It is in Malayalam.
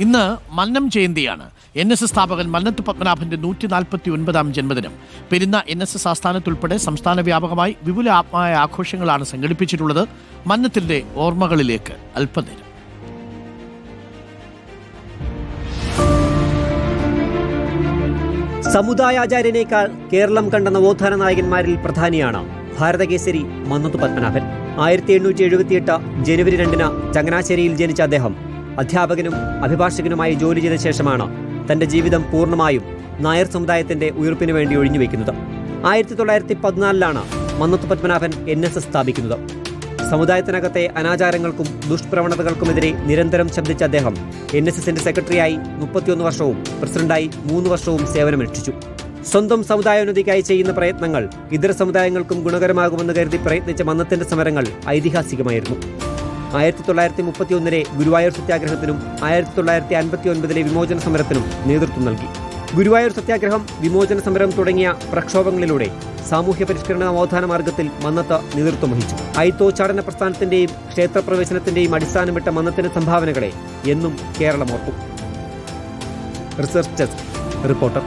ഇന്ന് മന്നം ജയന്തിയാണ്. NSS സ്ഥാപകൻ മന്നത്ത് പത്മനാഭന്റെ 149ാം ജന്മദിനം. പെരുന്ന NSS ആസ്ഥാനത്തുൾപ്പെടെ സംസ്ഥാന വ്യാപകമായി വിപുലമായ ആഘോഷങ്ങളാണ് സംഘടിപ്പിച്ചിട്ടുള്ളത്. മന്നത്തിന്റെ ഓർമ്മകളിലേക്ക് അല്പനേരം. സമുദായാചാര്യനേക്കാൾ കേരളം കണ്ട നവോത്ഥാന നായകന്മാരിൽ പ്രധാനിയാണ് ഭാരതകേസരി മന്നത്ത് പത്മനാഭൻ. 1878 ജനുവരി 2 ചങ്ങനാശ്ശേരിയിൽ ജനിച്ച അദ്ദേഹം അധ്യാപകനും അഭിഭാഷകനുമായി ജോലി ചെയ്ത ശേഷമാണ് തന്റെ ജീവിതം പൂർണ്ണമായും നായർ സമുദായത്തിന്റെ ഉയർപ്പിനു വേണ്ടി ഒഴിഞ്ഞുവെക്കുന്നത്. 1914 മന്നത്ത് പത്മനാഭൻ NSS സ്ഥാപിക്കുന്നത്. സമുദായത്തിനകത്തെ അനാചാരങ്ങൾക്കും ദുഷ്പ്രവണതകൾക്കുമെതിരെ നിരന്തരം ശബ്ദിച്ച അദ്ദേഹം NSSന്റെ സെക്രട്ടറിയായി 31 വർഷവും പ്രസിഡന്റായി 3 വർഷവും സേവനമനുഷ്ഠിച്ചു. സ്വന്തം സമുദായോന്നതിക്കായി ചെയ്യുന്ന പ്രയത്നങ്ങൾ ഇതര സമുദായങ്ങൾക്കും ഗുണകരമാകുമെന്ന് കരുതി പ്രയത്നിച്ച മന്നത്തിന്റെ സമരങ്ങൾ ഐതിഹാസികമായിരുന്നു. 1931 ഗുരുവായൂർ സത്യാഗ്രഹത്തിനും 1959 വിമോചന സമരത്തിനും നേതൃത്വം നൽകി. ഗുരുവായൂർ സത്യാഗ്രഹം, വിമോചന സമരം തുടങ്ങിയ പ്രക്ഷോഭങ്ങളിലൂടെ സാമൂഹ്യ പരിഷ്കരണ നവോത്ഥാന മാർഗത്തിൽ മന്നത്ത് നേതൃത്വം വഹിച്ചു. അയിത്തോച്ചാടന പ്രസ്ഥാനത്തിന്റെയും ക്ഷേത്രപ്രവേശനത്തിന്റെയും അടിസ്ഥാനമിട്ട മന്നത്തിന്റെ സംഭാവനകളെ എന്നും കേരളം ഓർക്കും. Research desk reporter.